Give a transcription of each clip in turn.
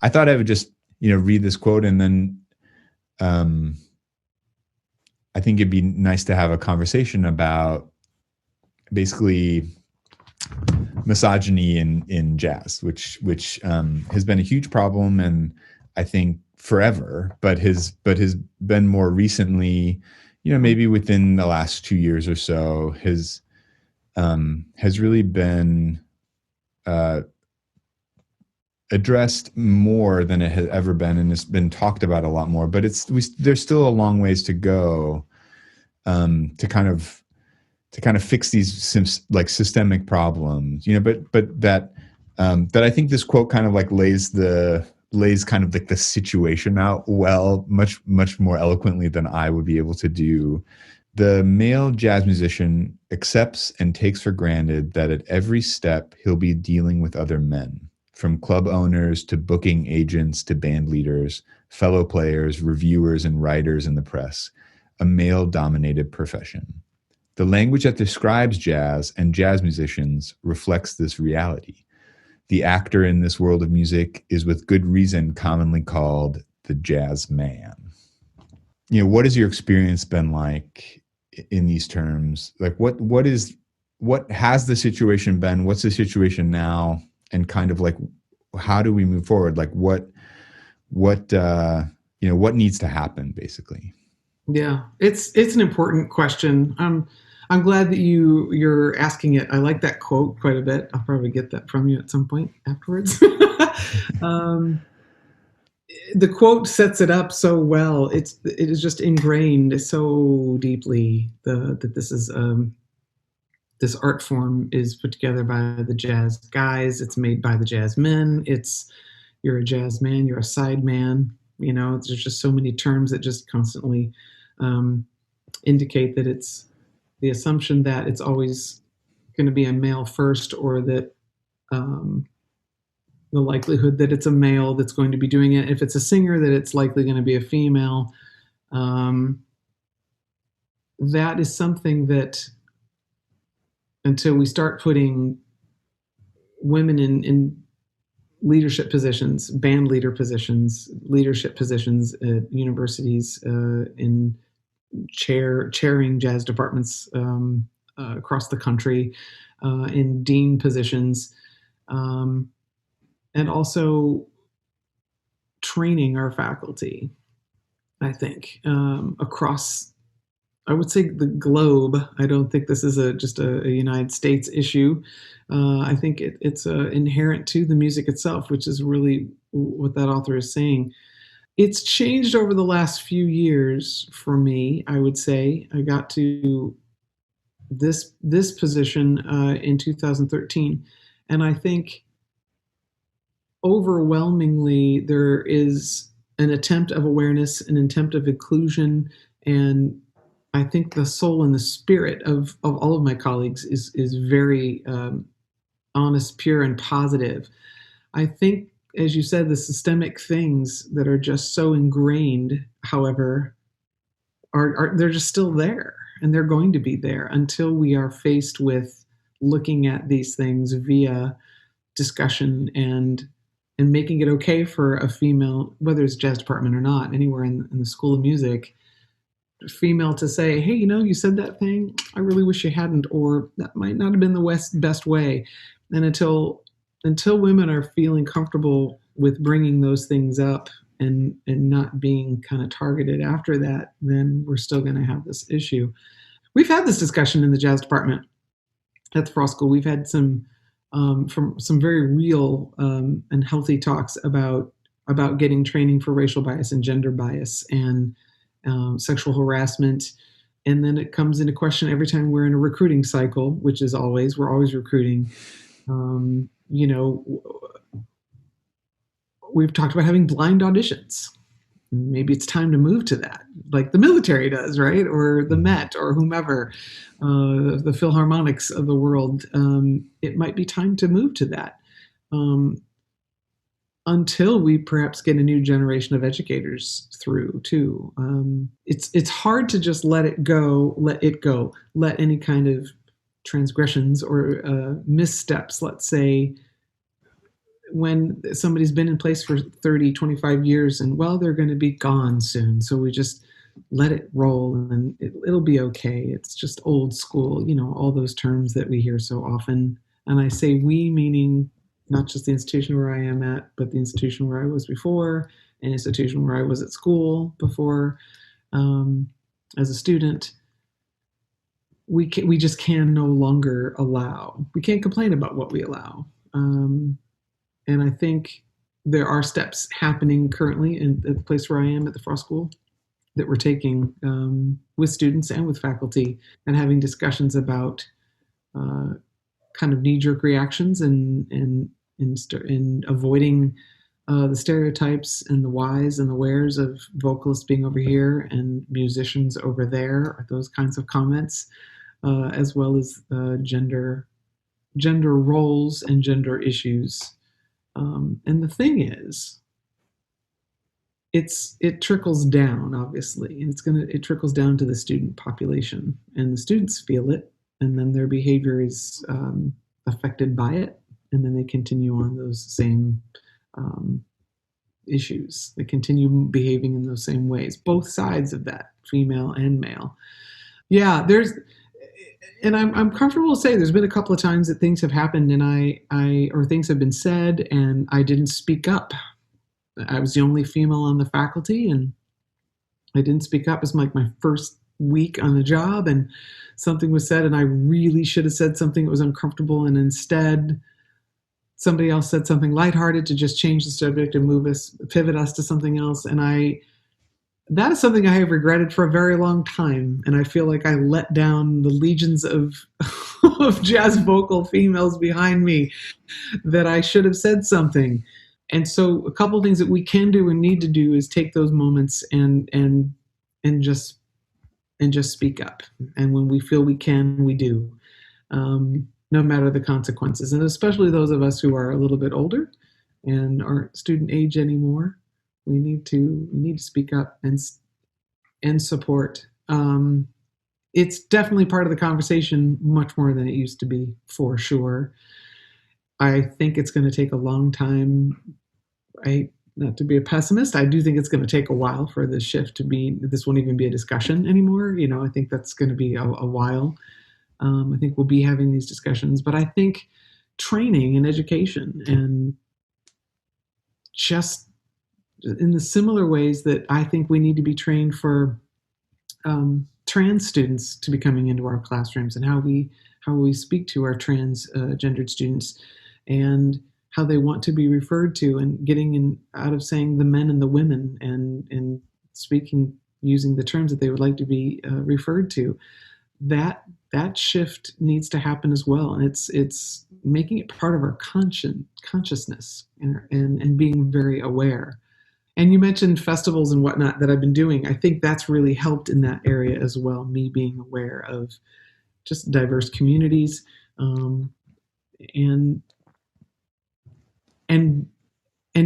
I thought I would just, read this quote, and then I think it'd be nice to have a conversation about basically misogyny in jazz, which has been a huge problem, and I think forever, but has been more recently, maybe within the last 2 years or so, has really been addressed more than it has ever been, and it's been talked about a lot more. But there's still a long ways to go to kind of fix these systemic problems, but that I think this quote kind of like lays kind of like the situation out well, much more eloquently than I would be able to do. The male jazz musician accepts and takes for granted that at every step he'll be dealing with other men, from club owners to booking agents to band leaders, fellow players, reviewers, and writers in the press, a male-dominated profession. The language that describes jazz and jazz musicians reflects this reality. The actor in this world of music is with good reason commonly called the jazz man. What has your experience been like in these terms? Like what has the situation been? What's the situation now? And kind of like, how do we move forward? Like what needs to happen, basically? Yeah, it's an important question. I'm glad that you're asking it. I like that quote quite a bit. I'll probably get that from you at some point afterwards. The quote sets it up so well. It is just ingrained so deeply that this is this art form is put together by the jazz guys. It's made by the jazz men. You're a jazz man. You're a side man. There's just so many terms that just constantly indicate that it's the assumption that it's always going to be a male first, or that the likelihood that it's a male that's going to be doing it. If it's a singer, that it's likely going to be a female. That is something that, until we start putting women in leadership positions, band leader positions, leadership positions at universities, in chairing jazz departments across the country, in dean positions, and also training our faculty, I think, across, I would say, the globe. I don't think this is just a United States issue. I think it's inherent to the music itself, which is really what that author is saying. It's changed over the last few years for me, I would say. I got to this position in 2013, and I think overwhelmingly there is an attempt of awareness, an attempt of inclusion, and I think the soul and the spirit of all of my colleagues is very honest, pure, and positive. I think, as you said, the systemic things that are just so ingrained, however, they're just still there, and they're going to be there until we are faced with looking at these things via discussion and making it okay for a female, whether it's jazz department or not, anywhere in the School of Music, female to say, hey, you said that thing, I really wish you hadn't, or that might not have been the best way. And until women are feeling comfortable with bringing those things up and not being kind of targeted after that, then we're still going to have this issue. We've had this discussion in the jazz department at the Frost School. We've had some very real and healthy talks about getting training for racial bias and gender bias and sexual harassment. And then it comes into question every time we're in a recruiting cycle, which is we're always recruiting. We've talked about having blind auditions. Maybe it's time to move to that, like the military does, right? Or the Met, or whomever, the Philharmonics of the world. It might be time to move to that. Until we perhaps get a new generation of educators through too. It's hard to just let it go, let any kind of transgressions or missteps, let's say, when somebody's been in place for 30, 25 years and, well, they're going to be gone soon. So we just let it roll and it'll be okay. It's just old school, all those terms that we hear so often. And I say we, meaning not just the institution where I am at, but the institution where I was before, an institution where I was at school before, as a student. We just can no longer allow. We can't complain about what we allow. And I think there are steps happening currently in the place where I am at the Frost School that we're taking with students and with faculty and having discussions about kind of knee-jerk reactions and avoiding the stereotypes and the whys and the wheres of vocalists being over here and musicians over there, or those kinds of comments, as well as gender roles and gender issues. And the thing is, it trickles down, obviously, and it trickles down to the student population, and the students feel it, and then their behavior is affected by it, and then they continue on those same issues. They continue behaving in those same ways, both sides of that, female and male. Yeah, and I'm comfortable to say there's been a couple of times that things have happened and or things have been said and I didn't speak up. I was the only female on the faculty and I didn't speak up. It was like my first week on the job and something was said and I really should have said something that was uncomfortable, and instead somebody else said something lighthearted to just change the subject and pivot us to something else. And that is something I have regretted for a very long time. And I feel like I let down the legions of jazz vocal females behind me, that I should have said something. And so a couple of things that we can do and need to do is take those moments and just speak up. And when we feel we can, we do, no matter the consequences. And especially those of us who are a little bit older and aren't student age anymore, we need to speak up and support. It's definitely part of the conversation, much more than it used to be, for sure. I think it's going to take a long time. Not to be a pessimist, I do think it's going to take a while for this shift to be. This won't even be a discussion anymore. I think that's going to be a while. I think we'll be having these discussions, but I think training and education, and just in the similar ways that I think we need to be trained for trans students to be coming into our classrooms, and how we speak to our gendered students and how they want to be referred to, and getting out of saying the men and the women and speaking using the terms that they would like to be referred to. That shift needs to happen as well, and it's making it part of our consciousness and being very aware. And you mentioned festivals and whatnot that I've been doing. I think that's really helped in that area as well, me being aware of just diverse communities, and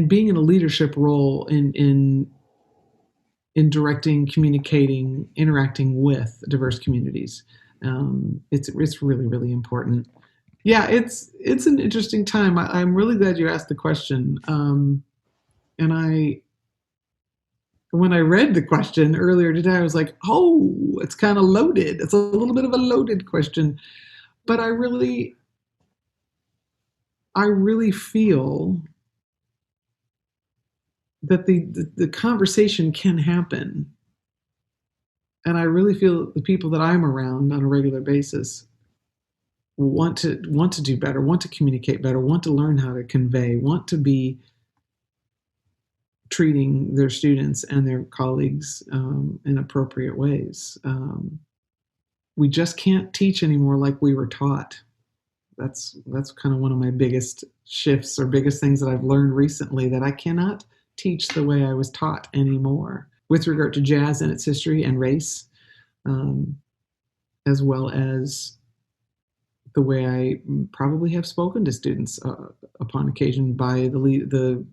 being in a leadership role in directing, communicating, interacting with diverse communities. It's really, really important. Yeah, it's an interesting time. I'm really glad you asked the question. And when I read the question earlier today, I was like, oh, it's kind of loaded. It's a little bit of a loaded question. But I really feel that the conversation can happen. And I really feel the people that I'm around on a regular basis want to do better, want to communicate better, want to learn how to convey, want to be treating their students and their colleagues in appropriate ways. We just can't teach anymore like we were taught. That's kind of one of my biggest shifts or biggest things that I've learned recently, that I cannot teach the way I was taught anymore with regard to jazz and its history and race, as well as the way I probably have spoken to students upon occasion by the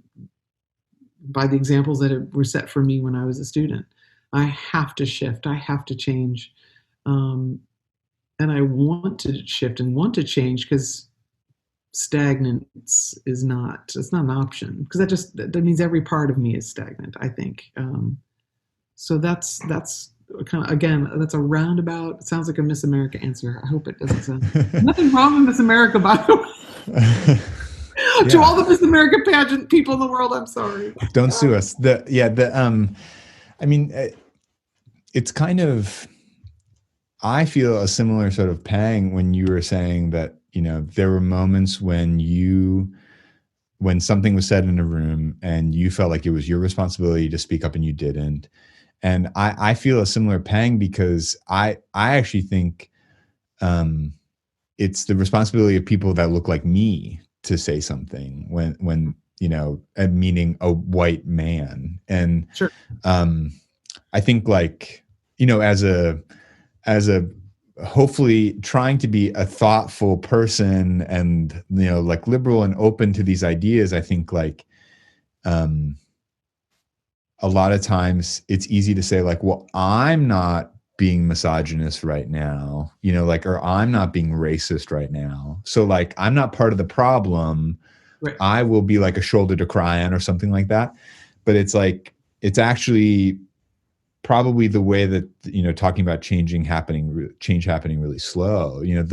examples that were set for me when I was a student. I have to shift. I have to change. And I want to shift and want to change because stagnance is not, it's not an option, because that means every part of me is stagnant, I think. So that's kind of, again, that's a roundabout, it sounds like a Miss America answer. I hope it doesn't sound, nothing wrong with Miss America, by the way. Yeah. To all the Miss America pageant people in the world, I'm sorry. Don't sue us. I mean, it's kind of, I feel a similar sort of pang when you were saying that, you know, there were moments when something was said in a room and you felt like it was your responsibility to speak up and you didn't. And I feel a similar pang because I actually think it's the responsibility of people that look like me to say something when you know, meaning a white man. And Sure. I think, like, you know, as a hopefully trying to be a thoughtful person and, you know, like liberal and open to these ideas, I think, like, a lot of times it's easy to say, like, well, I'm not being misogynist right now, you know, like, or I'm not being racist right now. So, like, I'm not part of the problem. Right. I will be like a shoulder to cry on or something like that. But it's like, it's actually probably the way that, you know, talking about change happening really slow, you know,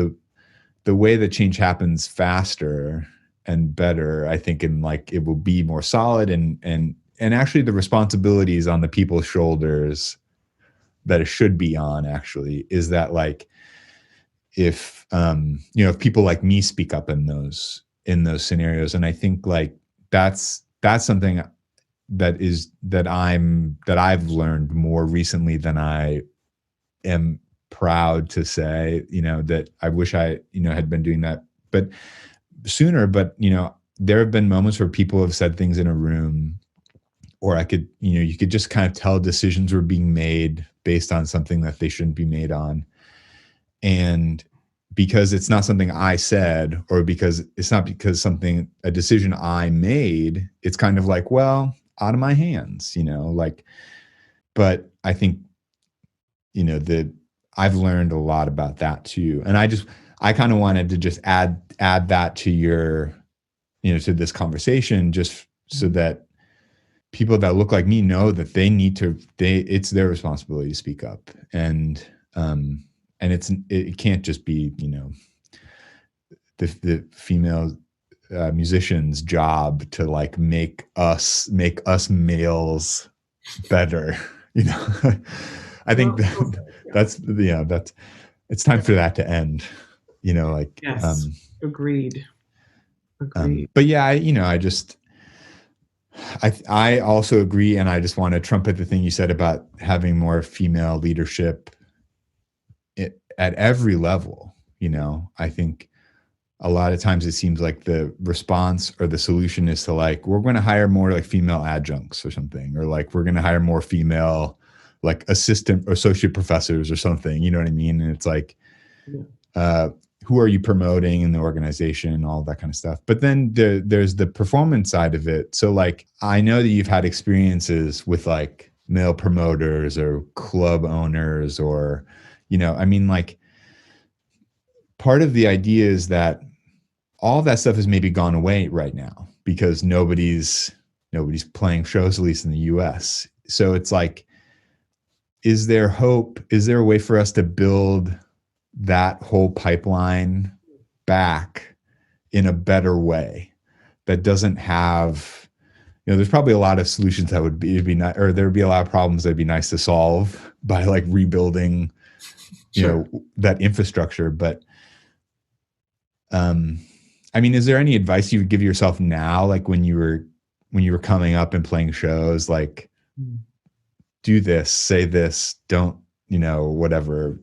the way that change happens faster and better, I think, and like, it will be more solid and actually the responsibilities on the people's shoulders that it should be on, actually, is that, like, if you know, if people like me speak up in those scenarios. And I think, like, that's something that I've learned more recently than I am proud to say, you know, that I wish I, you know, had been doing that but sooner. But, you know, there have been moments where people have said things in a room, or I could, you know, you could just kind of tell decisions were being made based on something that they shouldn't be made on. And because it's not something I said, or because it's not because a decision I made, it's kind of like, well, out of my hands, you know, like, but I think, you know, I've learned a lot about that too. And I kind of wanted to just add that to your, you know, to this conversation, just so that people that look like me know that it's their responsibility to speak up. And it can't just be, you know, the female musician's job to, like, make us males better, you know. I think that's it's time for that to end, you know, like, yes, agreed. But yeah, I also agree. And I just want to trumpet the thing you said about having more female leadership at every level. You know, I think a lot of times it seems like the response or the solution is to, like, we're going to hire more, like, female adjuncts or something, or, like, we're going to hire more female, like, assistant or associate professors or something, you know what I mean? And it's like, who are you promoting in the organization and all that kind of stuff. But then there's the performance side of it. So, like, I know that you've had experiences with, like, male promoters or club owners, or, you know, I mean, like, part of the idea is that all of that stuff has maybe gone away right now because nobody's playing shows, at least in the US. So it's like, is there hope? Is there a way for us to build that whole pipeline back in a better way that doesn't have, you know, there's probably a lot of solutions that would be nice, or there would be a lot of problems that'd be nice to solve by, like, rebuilding, you know, that infrastructure. But I mean, is there any advice you would give yourself now, like, when you were coming up and playing shows, like, do this, say this, don't, you know, whatever.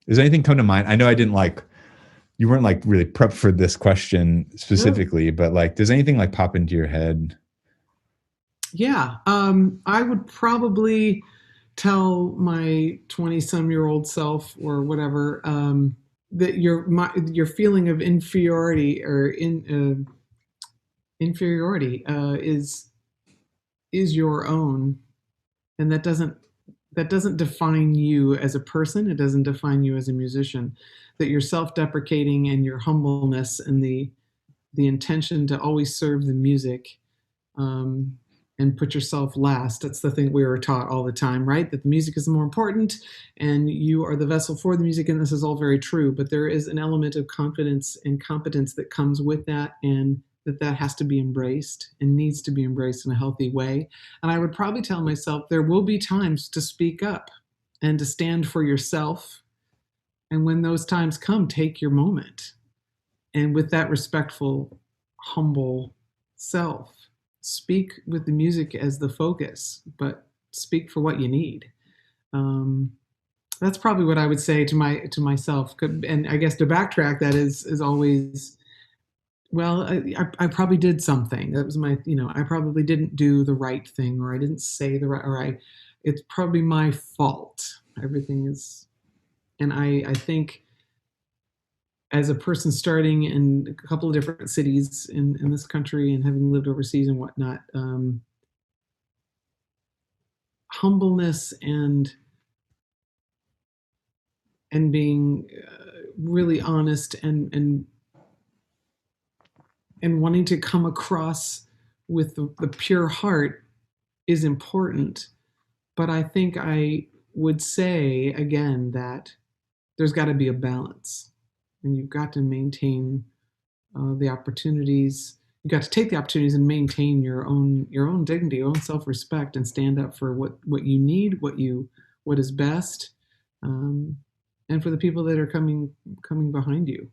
Does anything come to mind? I know you weren't, like, really prepped for this question specifically, but, like, does anything, like, pop into your head? Yeah. I would probably tell my 20-some-year-old self, or whatever, that your feeling of inferiority or inferiority is your own, and that doesn't define you as a person. It doesn't define you as a musician. That your self-deprecating and your humbleness and the the intention to always serve the music, um, and put yourself last. That's the thing we were taught all the time, right? That the music is more important and you are the vessel for the music. And this is all very true, but there is an element of confidence and competence that comes with that, and that has to be embraced and needs to be embraced in a healthy way. And I would probably tell myself there will be times to speak up and to stand for yourself. And when those times come, take your moment. And with that respectful, humble self, speak with the music as the focus, but speak for what you need. That's probably what I would say to myself. And I guess to backtrack, that is always, well, I probably did something. That was my, I probably didn't do the right thing, or I didn't say the right, it's probably my fault. Everything is, and I think as a person starting in a couple of different cities in this country and having lived overseas and whatnot, humbleness and being really honest and wanting to come across with the pure heart is important. But I think I would say again that there's got to be a balance, and you've got to maintain the opportunities. You got to take the opportunities and maintain your own dignity, your own self-respect, and stand up for what you need, what is best, and for the people that are coming behind you.